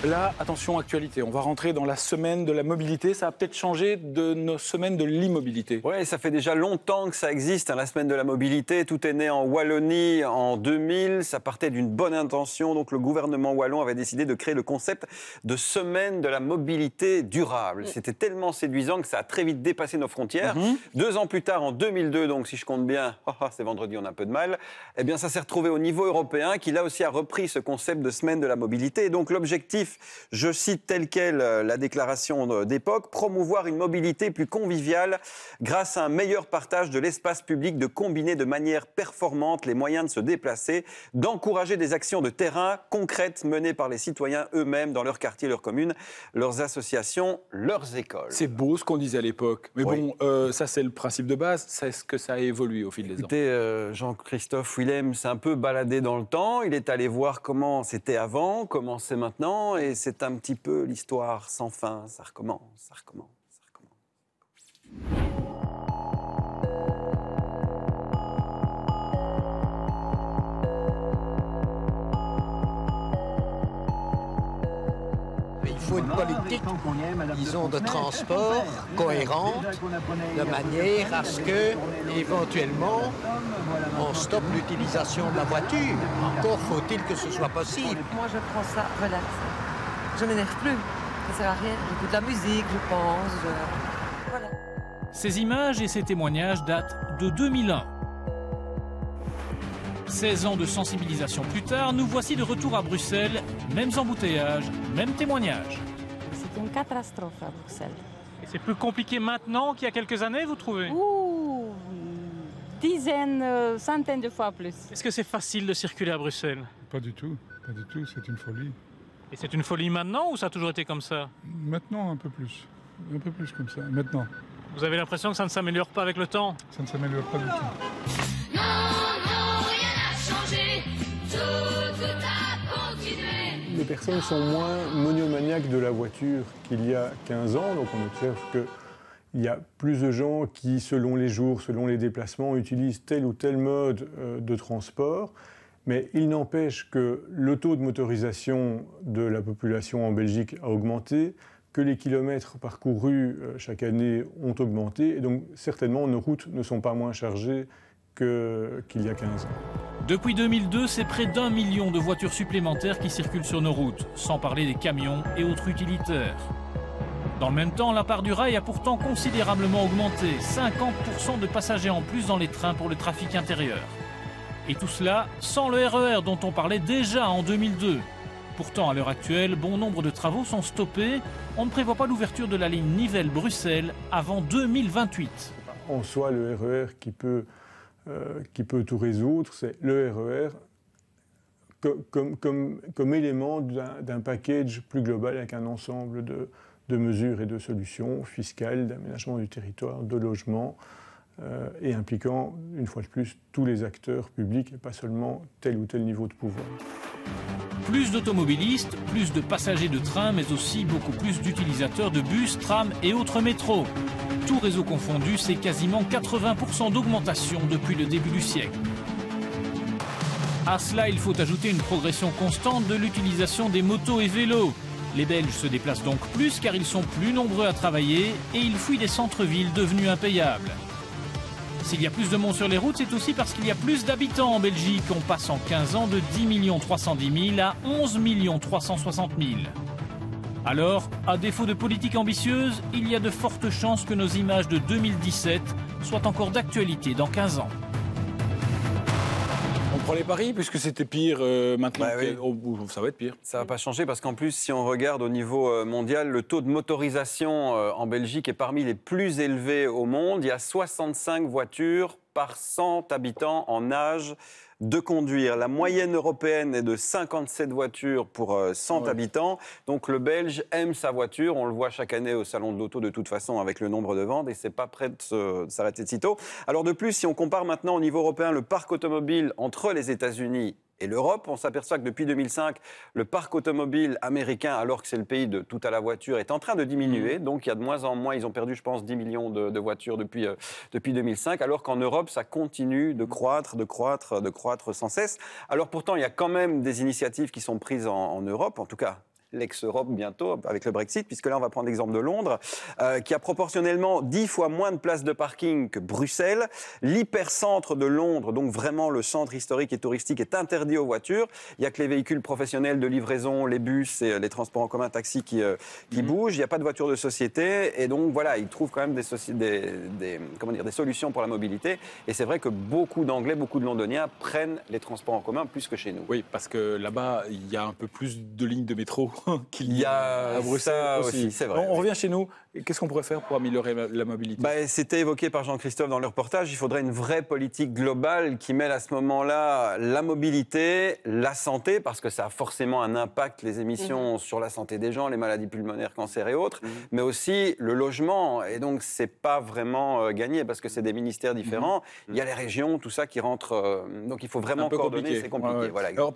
Là, attention, actualité. On va rentrer dans la semaine de la mobilité. Ça va peut-être changer de nos semaines de l'immobilité. Oui, ça fait déjà longtemps que ça existe, la semaine de la mobilité. Tout est né en Wallonie en 2000. Ça partait d'une bonne intention. Donc le gouvernement wallon avait décidé de créer le concept de semaine de la mobilité durable. C'était tellement séduisant que ça a très vite dépassé nos frontières. 2 ans plus tard, en 2002, donc si je compte bien, c'est vendredi, on a un peu de mal, eh bien ça s'est retrouvé au niveau européen qui là aussi a repris ce concept de semaine de la mobilité. Et donc l'objectif, je cite tel quel la déclaration d'époque, promouvoir une mobilité plus conviviale grâce à un meilleur partage de l'espace public, de combiner de manière performante les moyens de se déplacer, d'encourager des actions de terrain concrètes menées par les citoyens eux-mêmes dans leur quartier, leur commune, leurs associations, leurs écoles. C'est beau ce qu'on disait à l'époque. Mais oui. bon, ça c'est le principe de base. Est-ce que ça a évolué au fil des ans? Écoutez, Jean-Christophe Willem s'est un peu baladé dans le temps. Il est allé voir comment c'était avant, comment c'est maintenant. Et c'est un petit peu l'histoire sans fin. Ça recommence, ça recommence, ça recommence. Il faut une politique, disons, de transport cohérente, de manière à ce que, éventuellement, on stoppe l'utilisation de la voiture. Encore faut-il que ce soit possible. Moi, je prends ça relax. Je m'énerve plus. Ça sert à rien. J'écoute la musique, je pense. Voilà. Ces images et ces témoignages datent de 2001. 16 ans de sensibilisation plus tard, nous voici de retour à Bruxelles. Mêmes embouteillages, mêmes témoignages. C'est une catastrophe à Bruxelles. Et c'est plus compliqué maintenant qu'il y a quelques années, vous trouvez? Ouh, dizaines, centaines de fois plus. Est-ce que c'est facile de circuler à Bruxelles? Pas du tout, c'est une folie. Et c'est une folie maintenant ou ça a toujours été comme ça? Maintenant, un peu plus comme ça, maintenant. Vous avez l'impression que ça ne s'améliore pas avec le temps? Ça ne s'améliore pas du tout. Les personnes sont moins monomaniaques de la voiture qu'il y a 15 ans, donc on observe qu'il y a plus de gens qui, selon les jours, selon les déplacements, utilisent tel ou tel mode de transport. Mais il n'empêche que le taux de motorisation de la population en Belgique a augmenté, que les kilomètres parcourus chaque année ont augmenté, et donc certainement nos routes ne sont pas moins chargées qu'il y a 15 ans. Depuis 2002, c'est près d'1 million de voitures supplémentaires qui circulent sur nos routes, sans parler des camions et autres utilitaires. Dans le même temps, la part du rail a pourtant considérablement augmenté, 50% de passagers en plus dans les trains pour le trafic intérieur. Et tout cela sans le RER dont on parlait déjà en 2002. Pourtant, à l'heure actuelle, bon nombre de travaux sont stoppés. On ne prévoit pas l'ouverture de la ligne Nivelles-Bruxelles avant 2028. En soi, le RER qui peut tout résoudre, c'est le RER comme élément d'un package plus global avec un ensemble de mesures et de solutions fiscales, d'aménagement du territoire, de logement, et impliquant, une fois de plus, tous les acteurs publics et pas seulement tel ou tel niveau de pouvoir. Plus d'automobilistes, plus de passagers de train, mais aussi beaucoup plus d'utilisateurs de bus, trams et autres métros. Tout réseau confondu, c'est quasiment 80% d'augmentation depuis le début du siècle. À cela, il faut ajouter une progression constante de l'utilisation des motos et vélos. Les Belges se déplacent donc plus car ils sont plus nombreux à travailler et ils fuient des centres-villes devenus impayables. S'il y a plus de monde sur les routes, c'est aussi parce qu'il y a plus d'habitants en Belgique. On passe en 15 ans de 10 310 000 à 11 360 000. Alors, à défaut de politique ambitieuse, il y a de fortes chances que nos images de 2017 soient encore d'actualité dans 15 ans. On prend les paris puisque c'était pire maintenant. Oui. Ça va être pire. Ça ne va pas changer parce qu'en plus, si on regarde au niveau mondial, le taux de motorisation en Belgique est parmi les plus élevés au monde. Il y a 65 voitures par 100 habitants en âge de conduire. La moyenne européenne est de 57 voitures pour 100 habitants. Donc le Belge aime sa voiture. On le voit chaque année au Salon de l'Auto de toute façon avec le nombre de ventes et c'est pas prêt de s'arrêter de sitôt. Alors de plus, si on compare maintenant au niveau européen le parc automobile entre les États-Unis et l'Europe, on s'aperçoit que depuis 2005, le parc automobile américain, alors que c'est le pays de tout à la voiture, est en train de diminuer. Donc il y a de moins en moins, ils ont perdu, je pense, 10 millions de voitures depuis 2005, alors qu'en Europe, ça continue de croître sans cesse. Alors pourtant, il y a quand même des initiatives qui sont prises en Europe, en tout cas l'ex-Europe bientôt, avec le Brexit, puisque là, on va prendre l'exemple de Londres, qui a proportionnellement 10 fois moins de places de parking que Bruxelles. L'hypercentre de Londres, donc vraiment le centre historique et touristique, est interdit aux voitures. Il n'y a que les véhicules professionnels de livraison, les bus et les transports en commun, taxis qui bougent. Il n'y a pas de voitures de société. Et donc, voilà, ils trouvent quand même des solutions pour la mobilité. Et c'est vrai que beaucoup d'Anglais, beaucoup de Londoniens prennent les transports en commun plus que chez nous. Oui, parce que là-bas, il y a un peu plus de lignes de métro qu'il y a à Bruxelles ça aussi, c'est vrai. On revient chez nous. Qu'est-ce qu'on pourrait faire pour améliorer la mobilité? C'était évoqué par Jean-Christophe dans le reportage. Il faudrait une vraie politique globale qui mêle à ce moment-là la mobilité, la santé, parce que ça a forcément un impact, les émissions, sur la santé des gens, les maladies pulmonaires, cancer et autres, mais aussi le logement. Et donc, c'est pas vraiment gagné parce que c'est des ministères différents. Il y a les régions, tout ça qui rentre. Donc, il faut vraiment coordonner. C'est compliqué. Ouais. Voilà, alors,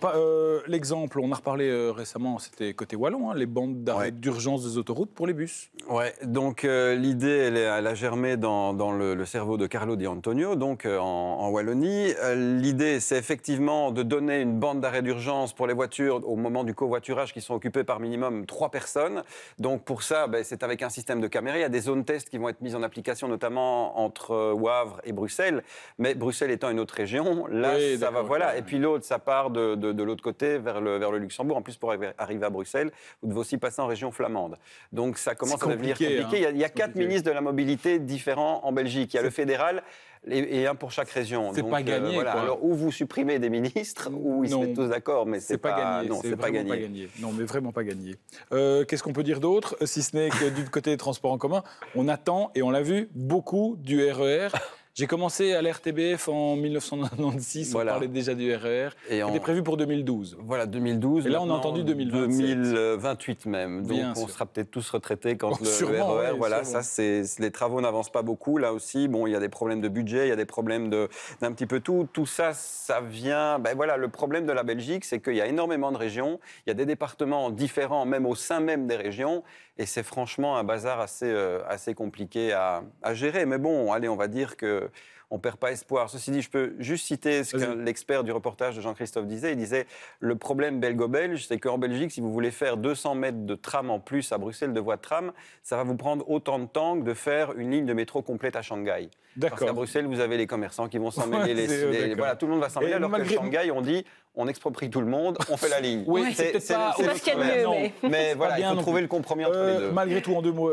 l'exemple, on a reparlé récemment, c'était côté wallon, les bandes d'arrêt d'urgence des autoroutes pour les bus. Ouais. Donc, l'idée, elle a germé dans le cerveau de Carlo Di Antonio, donc en Wallonie. L'idée, c'est effectivement de donner une bande d'arrêt d'urgence pour les voitures au moment du covoiturage qui sont occupées par minimum 3 personnes. Donc, pour ça, c'est avec un système de caméras. Il y a des zones tests qui vont être mises en application, notamment entre Wavre et Bruxelles. Mais Bruxelles étant une autre région, là, oui, ça va, voilà. Et puis l'autre, ça part de l'autre côté, vers le Luxembourg. En plus, pour arriver à Bruxelles, vous devez aussi passer en région flamande. Donc, ça commence à devenir compliqué. Il y a 4 ministres de la mobilité différents en Belgique. Il y a le fédéral et un pour chaque région. C'est pas gagné. Voilà. Alors, ou vous supprimez des ministres, ou ils se mettent tous d'accord, mais c'est pas gagné. Non, c'est pas gagné. Non, mais vraiment pas gagné. Qu'est-ce qu'on peut dire d'autre, si ce n'est que du côté des transports en commun, on attend, et on l'a vu, beaucoup du RER. J'ai commencé à l'RTBF en 1996, on parlait déjà du RER, qui était prévu pour 2012. Voilà, 2012. Et là, on a entendu 2027. 2028 même. Donc, on sera peut-être tous retraités quand le RER, voilà, ça, les travaux n'avancent pas beaucoup. Là aussi, il y a des problèmes de budget, il y a des problèmes d'un petit peu tout. Tout ça, ça vient... voilà, le problème de la Belgique, c'est qu'il y a énormément de régions, il y a des départements différents, même au sein même des régions, et c'est franchement un bazar assez compliqué à gérer. Mais bon, allez, on va dire que on ne perd pas espoir. Ceci dit, je peux juste citer ce que l'expert du reportage de Jean-Christophe disait. Il disait, le problème belgo-belge, c'est qu'en Belgique, si vous voulez faire 200 mètres de tram en plus à Bruxelles, de voies de tram, ça va vous prendre autant de temps que de faire une ligne de métro complète à Shanghai. Parce qu'à Bruxelles, vous avez les commerçants qui vont s'en mêler. Voilà, tout le monde va s'en mêler, alors que Shanghai, on dit... On exproprie tout le monde, on fait la ligne. Oui, c'est peut-être pas... Parce qu'il y a mieux, mais voilà, il faut trouver le compromis entre les deux. Malgré tout, en 2 mots,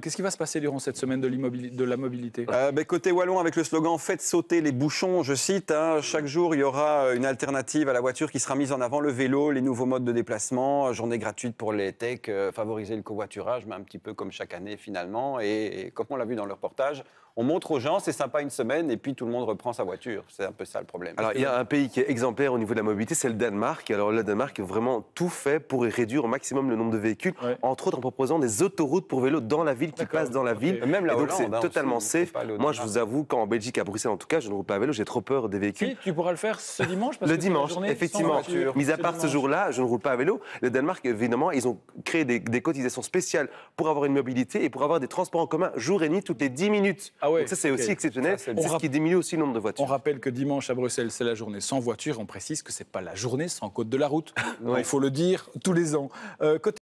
qu'est-ce qui va se passer durant cette semaine de la mobilité? Côté wallon, avec le slogan « Faites sauter les bouchons », je cite, chaque jour, il y aura une alternative à la voiture qui sera mise en avant, le vélo, les nouveaux modes de déplacement, journée gratuite pour les techs, favoriser le covoiturage, mais un petit peu comme chaque année finalement. Et comme on l'a vu dans le reportage, on montre aux gens, c'est sympa une semaine, et puis tout le monde reprend sa voiture. C'est un peu ça le problème. Alors, il y a un pays qui est exemplaire au niveau de la mobilité, c'est le Danemark. Alors, le Danemark a vraiment tout fait pour réduire au maximum le nombre de véhicules, entre autres en proposant des autoroutes pour vélos dans la ville qui passent dans la ville. Et même la Hollande, donc, c'est totalement safe. Moi, je vous avoue, quand en Belgique, à Bruxelles en tout cas, je ne roule pas à vélo, j'ai trop peur des véhicules. Si, tu pourras le faire ce dimanche le dimanche, effectivement. Mis à part ce jour-là, je ne roule pas à vélo. Le Danemark, évidemment, ils ont créé des cotisations spéciales pour avoir une mobilité et pour avoir des transports en commun jour et nuit toutes les 10 minutes. Donc ça, c'est aussi exceptionnel. C'est ce qui diminue aussi le nombre de voitures. On rappelle que dimanche à Bruxelles, c'est la journée sans voiture. On précise que ce n'est pas la journée sans code de la route. Il faut le dire tous les ans.